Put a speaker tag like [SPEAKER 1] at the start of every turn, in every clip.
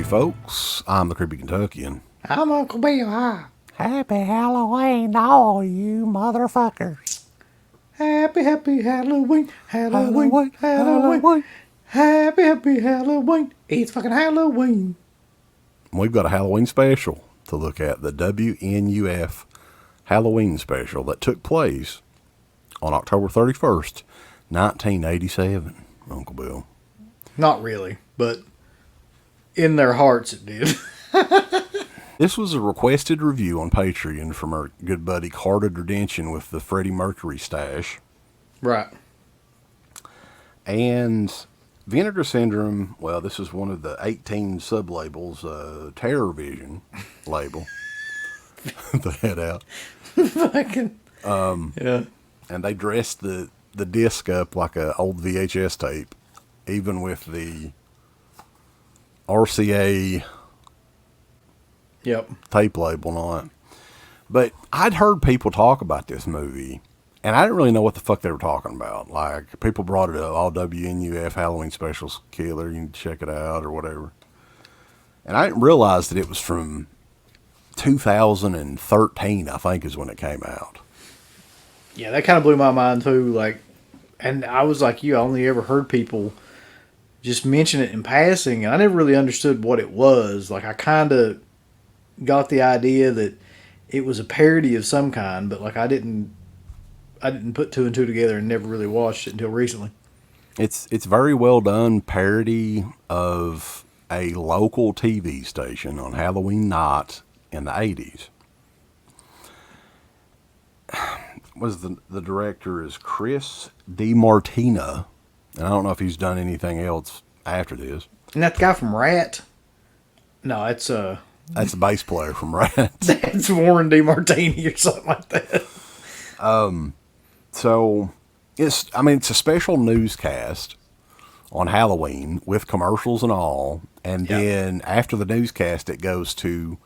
[SPEAKER 1] folks. I'm the Creepy Kentuckian.
[SPEAKER 2] I'm Uncle Bill. Hi.
[SPEAKER 3] Happy Halloween to all you motherfuckers.
[SPEAKER 2] Happy Halloween. Halloween. Halloween. Happy Halloween. It's fucking Halloween.
[SPEAKER 1] We've got a Halloween special to look at, the WNUF Halloween Special that took place on October 31st, 1987, Uncle Bill.
[SPEAKER 2] Not really, but in their hearts it did.
[SPEAKER 1] This was a requested review on Patreon from our good buddy Carter Derdention with the Freddie Mercury stash.
[SPEAKER 2] Right.
[SPEAKER 1] And Vinegar Syndrome, well, this is one of the 18 sub-labels, Terror Vision label. The head out.
[SPEAKER 2] Fucking. Yeah.
[SPEAKER 1] And they dressed the disc up like an old VHS tape, even with the RCA tape label on it. But I'd heard people talk about this movie, and I didn't really know what the fuck they were talking about. Like, people brought it up, all WNUF Halloween Specials killer, you can check it out or whatever. And I didn't realize that it was from 2013, I think, is when it came out.
[SPEAKER 2] Yeah, that kind of blew my mind too. Like, and I was like you, I only ever heard people just mention it in passing, and I never really understood what it was. Like, I kind of got the idea that it was a parody of some kind, but like I didn't put two and two together and never really watched it until recently.
[SPEAKER 1] It's very well done parody of a local TV station on Halloween night in the 80s. The director is Chris DiMartino, and I don't know if he's done anything else after this.
[SPEAKER 2] And that the guy from Rat? No, that's
[SPEAKER 1] the bass player from Rat.
[SPEAKER 2] That's Warren DeMartini or something like that.
[SPEAKER 1] So it's a special newscast on Halloween with commercials and all, and then after the newscast it goes to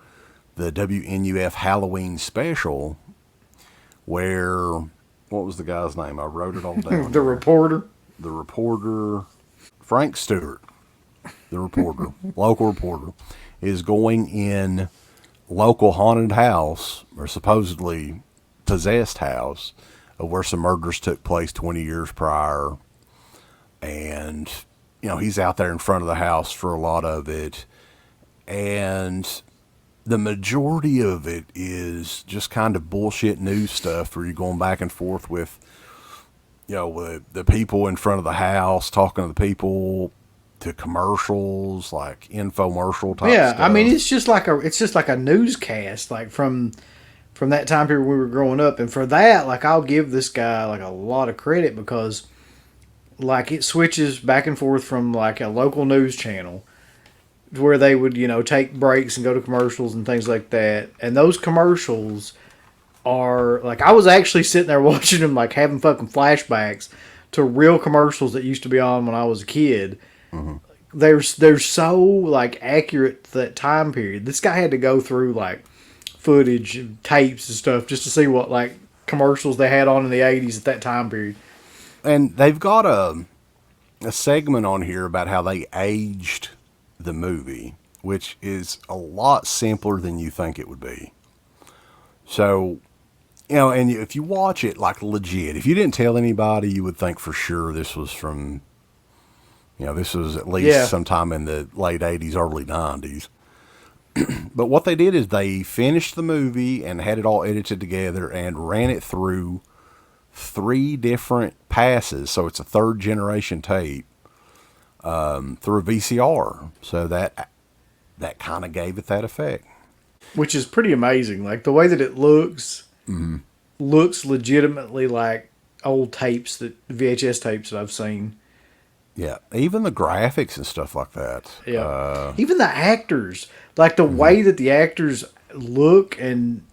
[SPEAKER 1] the WNUF Halloween Special, where, what was the guy's name? I wrote it all down.
[SPEAKER 2] The reporter,
[SPEAKER 1] Frank Stewart, the reporter, local reporter, is going in local haunted house, or supposedly possessed house, of where some murders took place 20 years prior. And, he's out there in front of the house for a lot of it. And the majority of it is just kind of bullshit news stuff where you're going back and forth with, the people in front of the house, talking to the people, to commercials, like infomercial type stuff.
[SPEAKER 2] I mean, it's just like a newscast, like from that time period when we were growing up. And for that, like, I'll give this guy like a lot of credit, because like it switches back and forth from like a local news channel where they would, take breaks and go to commercials and things like that. And those commercials are like, I was actually sitting there watching them, like having fucking flashbacks to real commercials that used to be on when I was a kid. Mm-hmm. They're so like accurate to that time period. This guy had to go through like footage and tapes and stuff just to see what like commercials they had on in the 80s at that time period.
[SPEAKER 1] And they've got a segment on here about how they aged the movie, which is a lot simpler than you think it would be. So, and if you watch it like legit, if you didn't tell anybody, you would think for sure this was from, this was at least sometime in the late 80s, early 90s. But what they did is they finished the movie and had it all edited together and ran it through 3 different passes. So it's a 3rd generation tape through a VCR. So that kind of gave it that effect.
[SPEAKER 2] Which is pretty amazing. Like the way that it looks, looks legitimately like old tapes, VHS tapes that I've seen.
[SPEAKER 1] Yeah, even the graphics and stuff like that.
[SPEAKER 2] Yeah, even the actors, like the way that the actors look and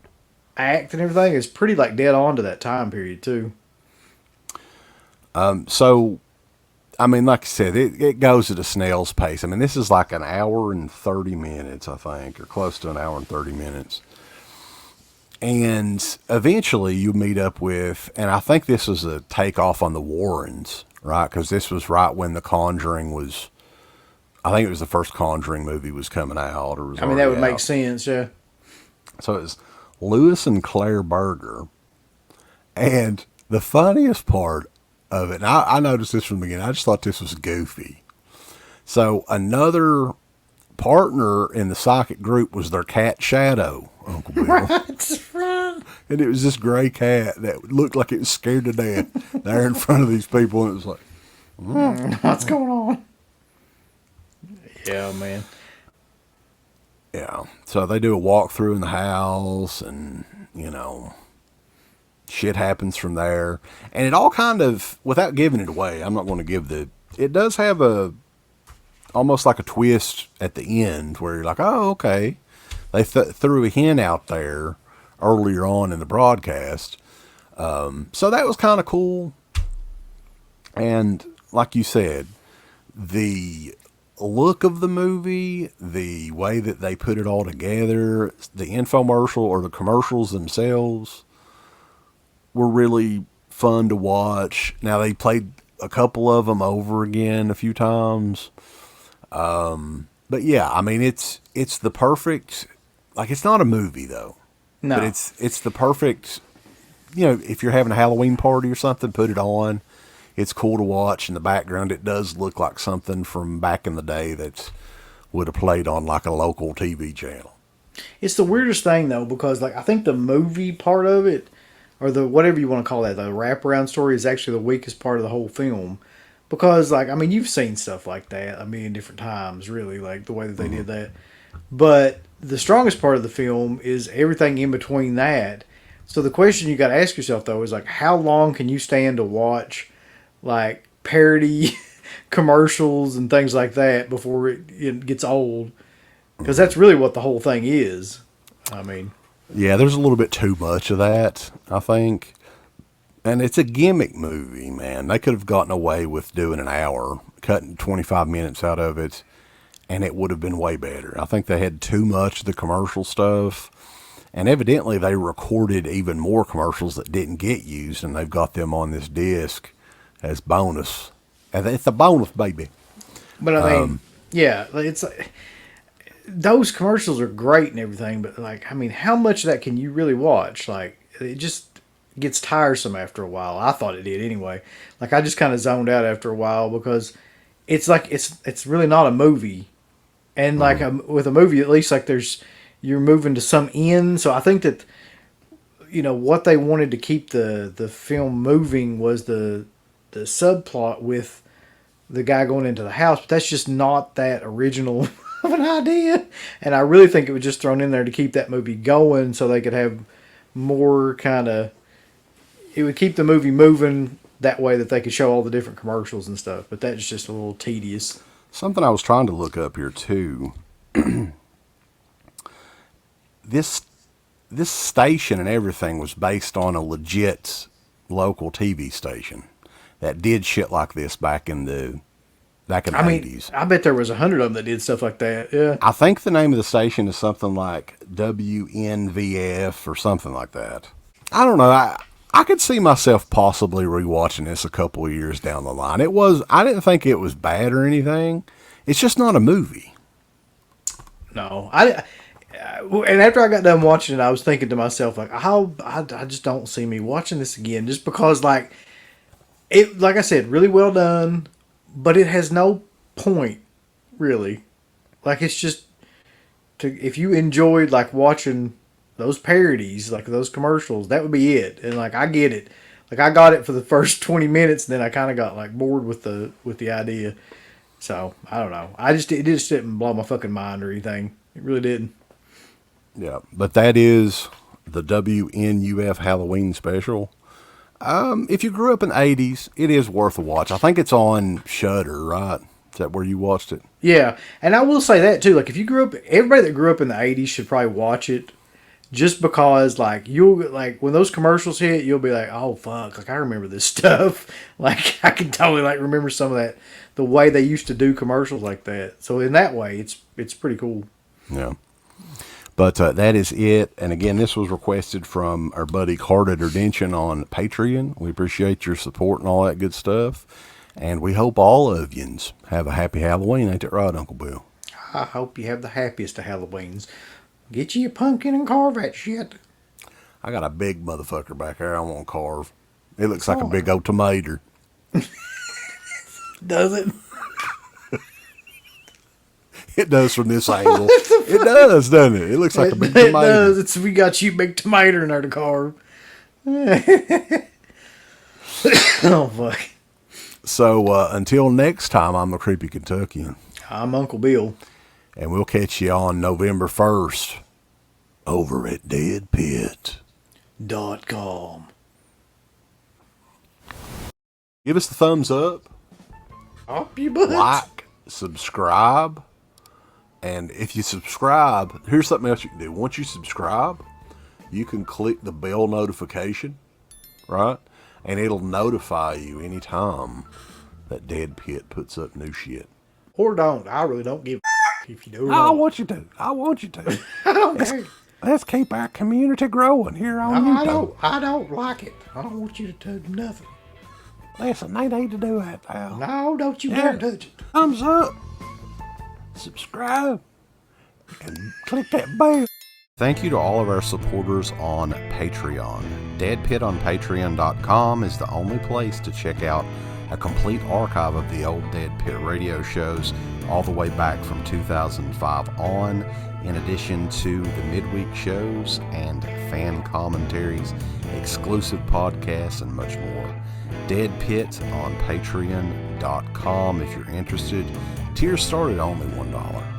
[SPEAKER 2] act and everything is pretty like dead on to that time period too.
[SPEAKER 1] So, I mean, like I said, it goes at a snail's pace. I mean, this is like an hour and 30 minutes, I think, or close to an hour and 30 minutes. And eventually you meet up with, and I think this was a takeoff on the Warrens, right? Because this was right when The Conjuring was I think it was the first Conjuring movie was coming out, or was
[SPEAKER 2] I mean, that would
[SPEAKER 1] already
[SPEAKER 2] make
[SPEAKER 1] out.
[SPEAKER 2] sense, yeah.
[SPEAKER 1] So it was Lewis and Claire Berger. And the funniest part of it, and I noticed this from the beginning, I just thought this was goofy. So another partner in the psychic group was their cat Shadow, Uncle Bill.
[SPEAKER 2] Right.
[SPEAKER 1] And it was this gray cat that looked like it was scared to death there in front of these people. And it was like,
[SPEAKER 2] What's going on? Yeah, man.
[SPEAKER 1] yeah. So they do a walkthrough in the house and, you know, shit happens from there. And it all kind of, without giving it away, I'm not going to give it does have almost like a twist at the end where you're like, oh, okay. They threw a hint out there earlier on in the broadcast. So that was kind of cool. And like you said, the look of the movie, the way that they put it all together, the infomercial or the commercials themselves were really fun to watch. Now they played a couple of them over again a few times. But yeah, I mean, it's the perfect, like, it's not a movie though,
[SPEAKER 2] No.
[SPEAKER 1] but it's the perfect, you know, if you're having a Halloween party or something, put it on. It's cool to watch in the background. It does look like something from back in the day that would have played on like a local TV channel.
[SPEAKER 2] It's the weirdest thing though, because like I think the movie part of it, or the whatever you want to call that, the wraparound story is actually the weakest part of the whole film. Because like, I mean, you've seen stuff like that a million different times, really, like the way that they did that. But the strongest part of the film is everything in between that. So the question you got to ask yourself though is like, how long can you stand to watch like parody commercials and things like that before it gets old? Because that's really what the whole thing is. I mean,
[SPEAKER 1] Yeah, there's a little bit too much of that, I think. And it's a gimmick movie, man. They could have gotten away with doing an hour, cutting 25 minutes out of it, and it would have been way better. I think they had too much of the commercial stuff. And evidently they recorded even more commercials that didn't get used, and they've got them on this disc as bonus. And it's a bonus, baby.
[SPEAKER 2] but I mean, yeah, it's like, those commercials are great and everything, but like, I mean, how much of that can you really watch? Like, it just gets tiresome after a while. I thought it did anyway. Like, I just kind of zoned out after a while because it's like, it's really not a movie. And like with a movie, at least like you're moving to some end. So I think that, you know, what they wanted to keep the film moving was the subplot with the guy going into the house, but that's just not that original of an idea. And I really think it was just thrown in there to keep that movie going so they could have more it would keep the movie moving that way that they could show all the different commercials and stuff. But that's just a little tedious.
[SPEAKER 1] Something I was trying to look up here too. This station and everything was based on a legit local TV station that did shit like this back in the
[SPEAKER 2] I mean,
[SPEAKER 1] 80s.
[SPEAKER 2] I bet there was 100 of them that did stuff like that. Yeah.
[SPEAKER 1] I think the name of the station is something like WNVF or something like that. I don't know. I could see myself possibly rewatching this a couple of years down the line. I didn't think it was bad or anything. It's just not a movie.
[SPEAKER 2] No, and after I got done watching it, I was thinking to myself, like, I just don't see me watching this again, just because, like I said, really well done, but it has no point, really. Like, it's just, if you enjoyed, like, watching those parodies, like those commercials, that would be it. And, like, I get it. Like, I got it for the first 20 minutes, and then I kind of got, like, bored with the idea. So, I don't know. It just didn't blow my fucking mind or anything. It really didn't.
[SPEAKER 1] Yeah, but that is the WNUF Halloween Special. If you grew up in the 80s, it is worth a watch. I think it's on Shudder, right? Is that where you watched it?
[SPEAKER 2] Yeah, and I will say that too. Like, if you everybody that grew up in the 80s should probably watch it, just because, like, when those commercials hit, you'll be like, oh fuck, like, I remember this stuff. Like, I can totally, like, remember some of that, the way they used to do commercials like that. So in that way, it's pretty cool.
[SPEAKER 1] Yeah. But that is it. And again, this was requested from our buddy Carter Derdention on Patreon. We appreciate your support and all that good stuff. And we hope all of yous have a happy Halloween. Ain't that right, Uncle Bill?
[SPEAKER 2] I hope you have the happiest of Halloweens. Get you a pumpkin and carve that shit.
[SPEAKER 1] I got a big motherfucker back there I want to carve. It looks like a big old tomato.
[SPEAKER 2] Does it?
[SPEAKER 1] It does from this angle. It does, doesn't it? It looks like a big
[SPEAKER 2] It
[SPEAKER 1] tomato.
[SPEAKER 2] does. We got you a big tomato in there to carve. Oh, fuck.
[SPEAKER 1] So until next time, I'm the Creepy Kentuckian.
[SPEAKER 2] I'm Uncle Bill.
[SPEAKER 1] And we'll catch you on November 1st over at DEADPIT.com. Give us the thumbs up.
[SPEAKER 2] Up your butt.
[SPEAKER 1] Like, subscribe. And if you subscribe, here's something else you can do. Once you subscribe, you can click the bell notification, right? And it'll notify you anytime that Dead Pit puts up new shit.
[SPEAKER 2] Or don't. I really don't give a if you do or
[SPEAKER 3] I
[SPEAKER 2] not.
[SPEAKER 3] want you to. I want you to.
[SPEAKER 2] I don't care.
[SPEAKER 3] Let's keep our community growing here on
[SPEAKER 2] No,
[SPEAKER 3] YouTube.
[SPEAKER 2] I don't like it. I don't want you to do nothing.
[SPEAKER 3] Listen, they need to do that, pal.
[SPEAKER 2] No, don't you
[SPEAKER 3] Yeah.
[SPEAKER 2] dare touch it.
[SPEAKER 3] Thumbs up, subscribe, and click that bell.
[SPEAKER 1] Thank you to all of our supporters on Patreon. Deadpit on Patreon.com is the only place to check out a complete archive of the old Dead Pit radio shows all the way back from 2005 on, in addition to the midweek shows and fan commentaries, exclusive podcasts, and much more. Dead Pit on Patreon.com if you're interested. Tiers start at only $1.